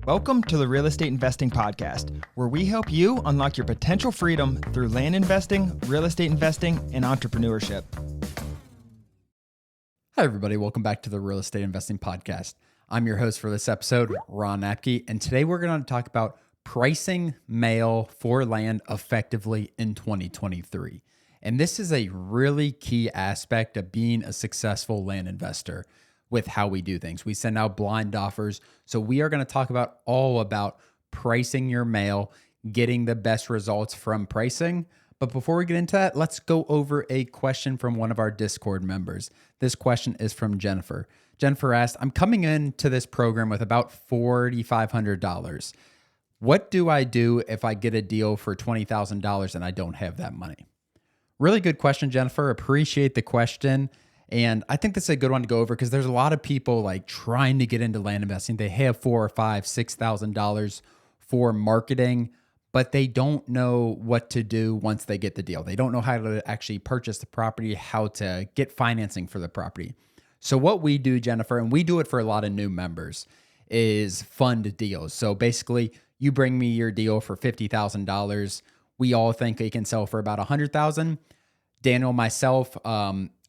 Welcome to the Real Estate Investing Podcast, where we help you unlock your potential freedom through land investing, real estate investing, and entrepreneurship. Hi, everybody. Welcome back to the Real Estate Investing Podcast. I'm your host for this episode, Ron Apke, and today we're going to talk about pricing mail for land effectively in 2023. And this is a really key aspect of being a successful land investor with how we do things. We send out blind offers. So we are going to talk about all about pricing your mail, getting the best results from pricing. But before we get into that, let's go over a question from one of our Discord members. This question is from Jennifer. Jennifer asked, I'm coming into this program with about $4,500. What do I do if I get a deal for $20,000 and I don't have that money? Really good question, Jennifer. Appreciate the question. And I think this is a good one to go over because there's a lot of people like trying to get into land investing. They have $4,000 or $5,000, $6,000 for marketing, but they don't know what to do once they get the deal. They don't know how to actually purchase the property, how to get financing for the property. So what we do, Jennifer, and we do it for a lot of new members, is fund deals. So basically, you bring me your deal for $50,000. We all think it can sell for about $100,000. Daniel, myself,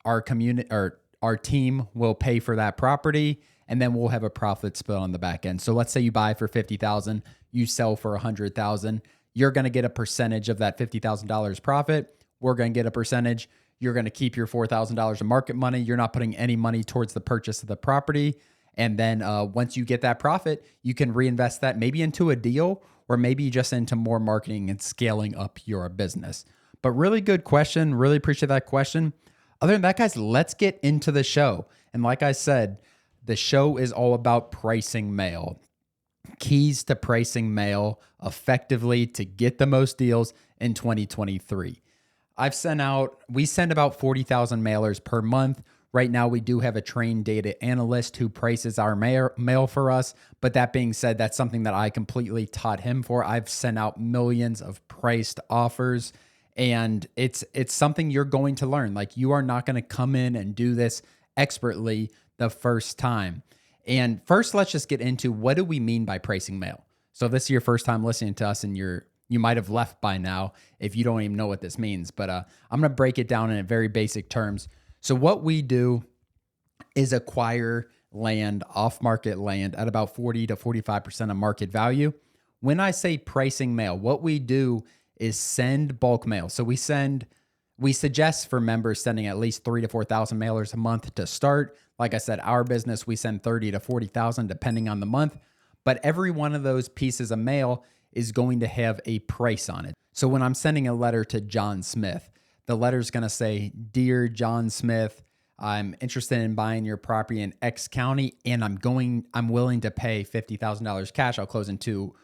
our community or our team will pay for that property, and then we'll have a profit split on the back end. So let's say you buy for $50,000, you sell for $100,000. You're going to get a percentage of that $50,000 profit. We're going to get a percentage. You're going to keep your $4,000 of market money. You're not putting any money towards the purchase of the property. And then once you get that profit, you can reinvest that maybe into a deal or maybe just into more marketing and scaling up your business. But really good question. Really appreciate that question. Other than that, guys, let's get into the show. And like I said, the show is all about pricing mail. Keys to pricing mail effectively to get the most deals in 2023. We send about 40,000 mailers per month. Right now, we do have a trained data analyst who prices our mail for us. But that being said, that's something that I completely taught him for. I've sent out millions of priced offers. And it's something you're going to learn. Like, you are not going to come in and do this expertly the first time. And first, let's just get into what do we mean by pricing mail. So if this is your first time listening to us and you might have left by now if you don't even know what this means. But I'm going to break it down in very basic terms. So what we do is acquire land, off-market land at about 40 to 45% of market value. When I say pricing mail, what we do is send bulk mail. So we suggest for members sending at least 3,000 to 4,000 mailers a month to start. Like I said, our business, we send 30 to 40,000 depending on the month. But every one of those pieces of mail is going to have a price on it. So when I'm sending a letter to John Smith, the letter's going to say, Dear John Smith, I'm interested in buying your property in X county, and I'm willing to pay $50,000 cash. I'll close in two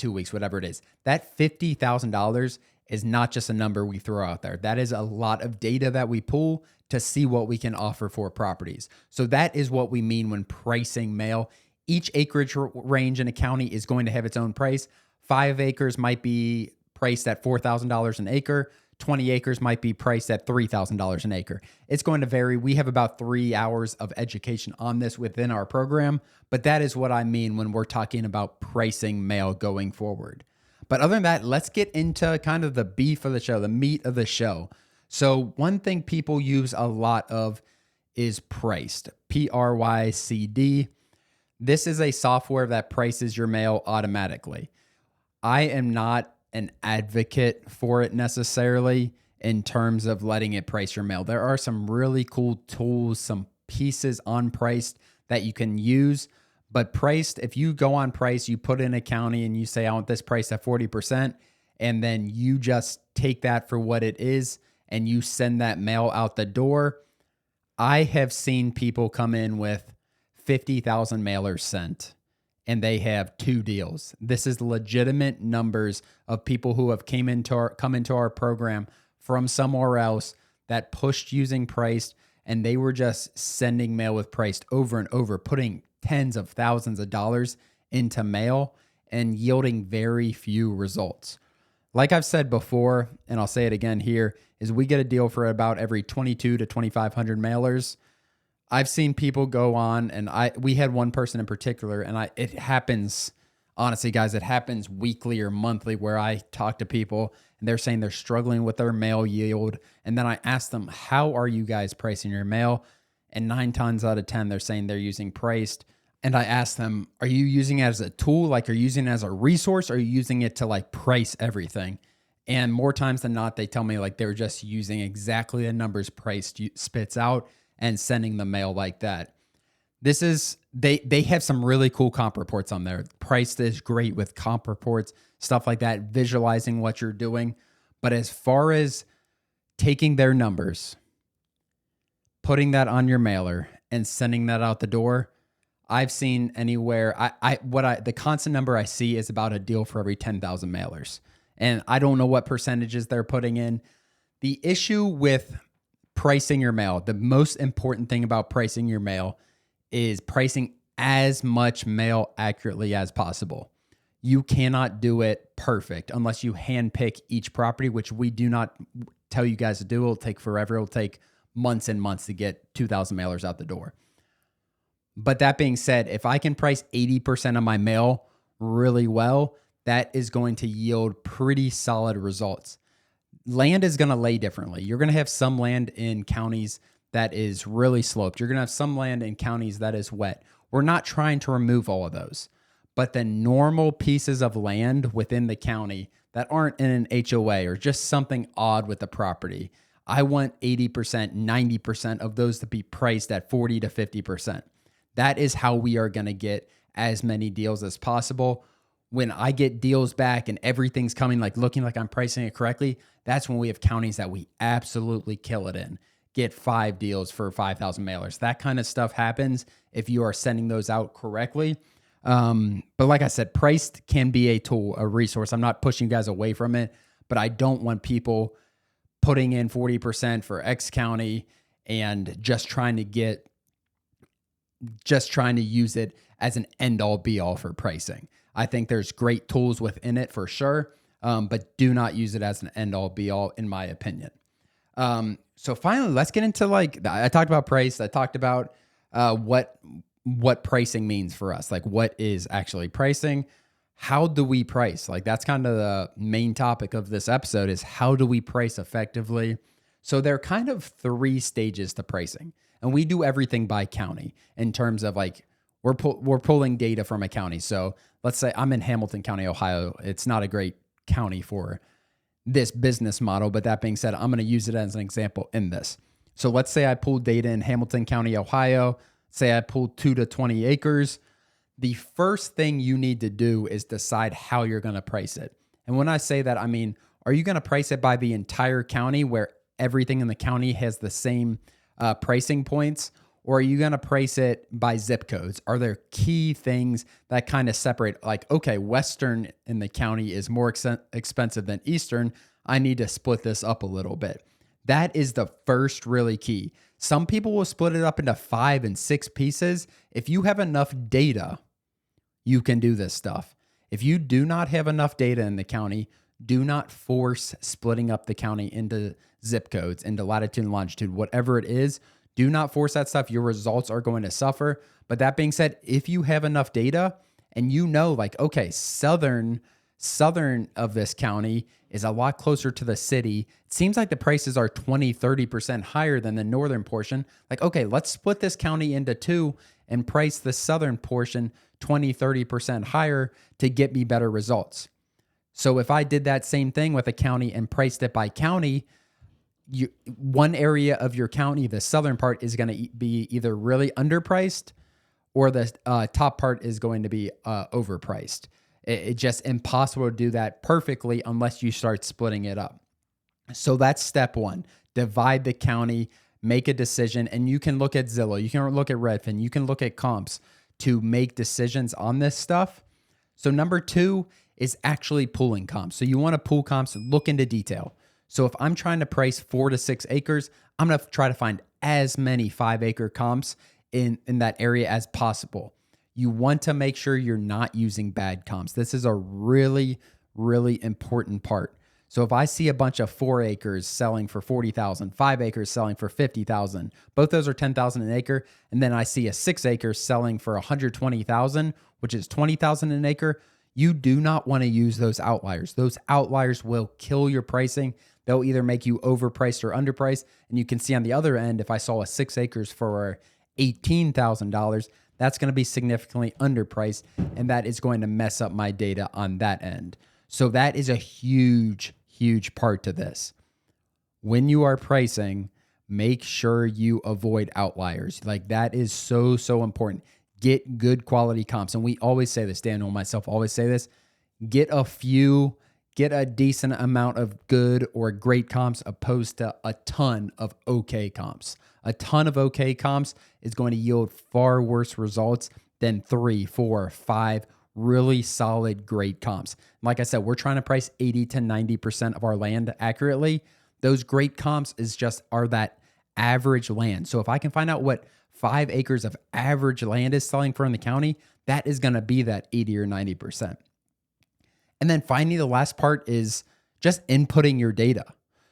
weeks, whatever it is. That $50,000 is not just a number we throw out there. That is a lot of data that we pull to see what we can offer for properties. So that is what we mean when pricing mail. Each acreage range in a county is going to have its own price. 5 acres might be priced at $4,000 an acre. 20 acres might be priced at $3,000 an acre. It's going to vary. We have about 3 hours of education on this within our program, but that is what I mean when we're talking about pricing mail going forward. But other than that, let's get into kind of the beef of the show, the meat of the show. So one thing people use a lot of is Prycd, Prycd. This is a software that prices your mail automatically. I am not an advocate for it necessarily in terms of letting it price your mail. There are some really cool tools, some pieces on Prycd that you can use. But Prycd, if you go on Prycd, you put in a county and you say, I want this price at 40%, and then you just take that for what it is and you send that mail out the door. I have seen people come in with 50,000 mailers sent, and they have 2 deals. This is legitimate numbers of people who have come into our program from somewhere else that pushed using Prycd, and they were just sending mail with Prycd over and over, putting tens of thousands of dollars into mail and yielding very few results. Like I've said before, and I'll say it again here, is we get a deal for about every 22 to 2,500 mailers. I've seen people go on, and we had one person in particular, and it happens honestly, guys, it happens weekly or monthly where I talk to people and they're saying they're struggling with their mail yield. And then I ask them, how are you guys pricing your mail? And 9 times out of 10, they're saying they're using Prycd. And I ask them, are you using it as a tool? Like, are you using it as a resource? Or are you using it to like price everything? And more times than not, they tell me like they're just using exactly the numbers Prycd spits out and sending the mail like that. This is, they have some really cool comp reports on there. Prycd is great with comp reports, stuff like that, visualizing what you're doing. But as far as taking their numbers, putting that on your mailer and sending that out the door, I've seen anywhere, the constant number I see is about a deal for every 10,000 mailers. And I don't know what percentages they're putting in. The issue with pricing your mail, the most important thing about pricing your mail is pricing as much mail accurately as possible. You cannot do it perfect unless you handpick each property, which we do not tell you guys to do. It'll take forever. It'll take months and months to get 2,000 mailers out the door. But that being said, if I can price 80% of my mail really well, that is going to yield pretty solid results. Land is going to lay differently. You're going to have some land in counties that is really sloped. You're going to have some land in counties that is wet. We're not trying to remove all of those. But the normal pieces of land within the county that aren't in an HOA or just something odd with the property, I want 80%, 90% of those to be priced at 40 to 50%. That is how we are going to get as many deals as possible. When I get deals back and everything's coming like looking like I'm pricing it correctly, that's when we have counties that we absolutely kill it in. Get 5 deals for 5,000 mailers. That kind of stuff happens if you are sending those out correctly. But like I said, Prycd can be a tool, a resource. I'm not pushing you guys away from it, but I don't want people putting in 40% for X county and just trying to use it as an end all be all for pricing. I think there's great tools within it for sure, but do not use it as an end all be all, in my opinion. So finally, let's get into I talked about price. I talked about what pricing means for us. Like, what is actually pricing? How do we price? Like, that's kind of the main topic of this episode, is how do we price effectively? So there are kind of 3 stages to pricing, and we do everything by county in terms of like, we're pulling data from a county. So let's say I'm in Hamilton County, Ohio. It's not a great county for this business model, but that being said, I'm going to use it as an example in this. So let's say I pulled data in Hamilton County, Ohio. Say I pulled 2 to 20 acres. The first thing you need to do is decide how you're going to price it. And when I say that, I mean, are you going to price it by the entire county where everything in the county has the same pricing points? Or are you going to price it by zip codes? Are there key things that kind of separate, like, okay, Western in the county is more expensive than Eastern. I need to split this up a little bit. That is the first really key. Some people will split it up into 5 and 6 pieces. If you have enough data, you can do this stuff. If you do not have enough data in the county, do not force splitting up the county into zip codes, into latitude and longitude, whatever it is. Do not force that stuff. Your results are going to suffer. But that being said, if you have enough data and you know, like, okay, southern of this county is a lot closer to the city. It seems like the prices are 20, 30% higher than the northern portion. Like, okay, let's split this county into 2 and price the southern portion 20, 30% higher to get me better results. So if I did that same thing with a county and priced it by county, one area of your county, the southern part, is going to be either really underpriced or the top part is going to be overpriced. It's just impossible to do that perfectly unless you start splitting it up. So that's step 1. Divide the county, make a decision, and you can look at Zillow, you can look at Redfin, you can look at comps to make decisions on this stuff. So number 2 is actually pulling comps. So you want to pull comps, look into detail. So if I'm trying to price 4 to 6 acres, I'm going to try to find as many 5-acre comps in that area as possible. You want to make sure you're not using bad comps. This is a really, really important part. So if I see a bunch of 4 acres selling for $40,000, 5 acres selling for $50,000, both those are $10,000 an acre, and then I see a 6 acres selling for $120,000, which is $20,000 an acre, You do not want to use those outliers. Those outliers will kill your pricing. They'll either make you overpriced or underpriced. And you can see on the other end, if I saw a 6 acres for $18,000, that's going to be significantly underpriced. And that is going to mess up my data on that end. So that is a huge, huge part to this. When you are pricing, make sure you avoid outliers. Like that is so, so important. Get good quality comps. And we always say this, Daniel and myself always say this, get a decent amount of good or great comps opposed to a ton of okay comps. A ton of okay comps is going to yield far worse results than 3, 4, 5 really solid, great comps. Like I said, we're trying to price 80 to 90% of our land accurately. Those great comps are that average land. So if I can find out what 5 acres of average land is selling for in the county, that is going to be that 80 or 90%. And then finally, the last part is just inputting your data.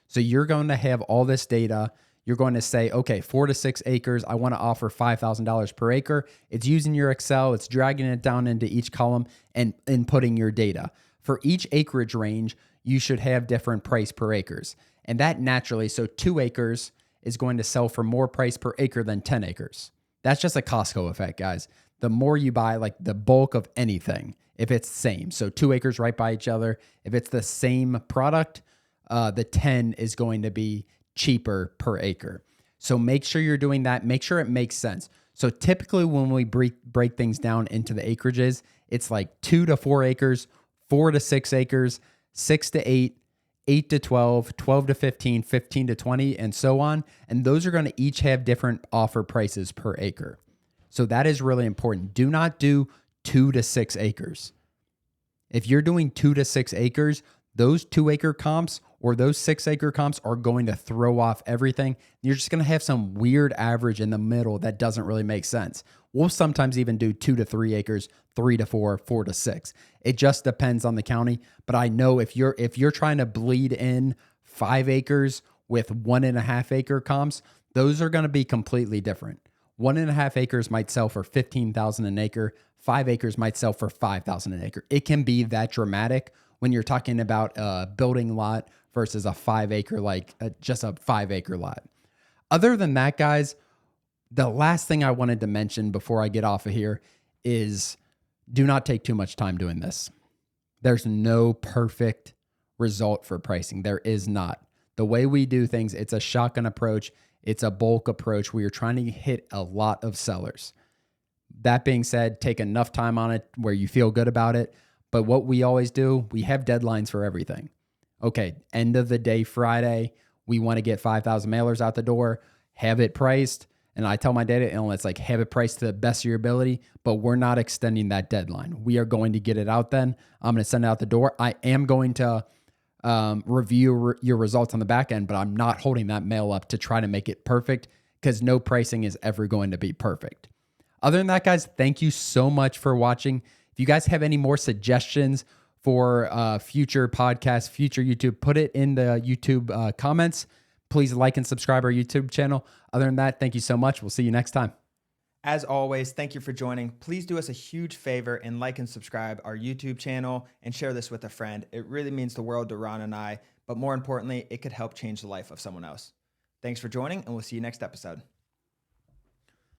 So you're going to have all this data. You're going to say, okay, 4 to 6 acres, I want to offer $5,000 per acre. It's using your Excel, it's dragging it down into each column and inputting your data. For each acreage range, you should have different price per acres. And that naturally, so 2 acres is going to sell for more price per acre than 10 acres. That's just a Costco effect, guys. The more you buy, like the bulk of anything, if it's the same, so 2 acres right by each other, if it's the same product, the 10 is going to be cheaper per acre. So make sure you're doing that. Make sure it makes sense. So typically when we break things down into the acreages, it's like 2 to 4 acres, 4 to 6 acres, 6 to 8, 8 to 12, 12 to 15, 15 to 20, and so on. And those are going to each have different offer prices per acre. So that is really important. Do not do 2 to 6 acres. If you're doing 2 to 6 acres, those 2 acre comps or those 6 acre comps are going to throw off everything. You're just going to have some weird average in the middle that doesn't really make sense. We'll sometimes even do 2 to 3 acres, 3 to 4, 4 to 6. It just depends on the county. But I know if you're trying to bleed in 5 acres with 1.5 acre comps, those are going to be completely different. 1.5 acres might sell for $15,000 an acre. 5 acres might sell for $5,000 an acre. It can be that dramatic when you're talking about a building lot versus a 5 acre, just a 5 acre lot. Other than that, guys, the last thing I wanted to mention before I get off of here is do not take too much time doing this. There's no perfect result for pricing. There is not. The way we do things, it's a shotgun approach. It's a bulk approach. We are trying to hit a lot of sellers. That being said, take enough time on it where you feel good about it. But what we always do, we have deadlines for everything. Okay, end of the day Friday, we want to get 5,000 mailers out the door, have it priced. And I tell my data analysts, have it priced to the best of your ability, but we're not extending that deadline. We are going to get it out then. I'm going to send it out the door. I am going to review your results on the back end, but I'm not holding that mail up to try to make it perfect because no pricing is ever going to be perfect. Other than that, guys, thank you so much for watching. If you guys have any more suggestions for future podcasts, future YouTube, put it in the YouTube comments. Please like and subscribe our YouTube channel. Other than that, thank you so much. We'll see you next time. As always, thank you for joining. Please do us a huge favor and like and subscribe our YouTube channel and share this with a friend. It really means the world to Ron and I, but more importantly, it could help change the life of someone else. Thanks for joining, and we'll see you next episode.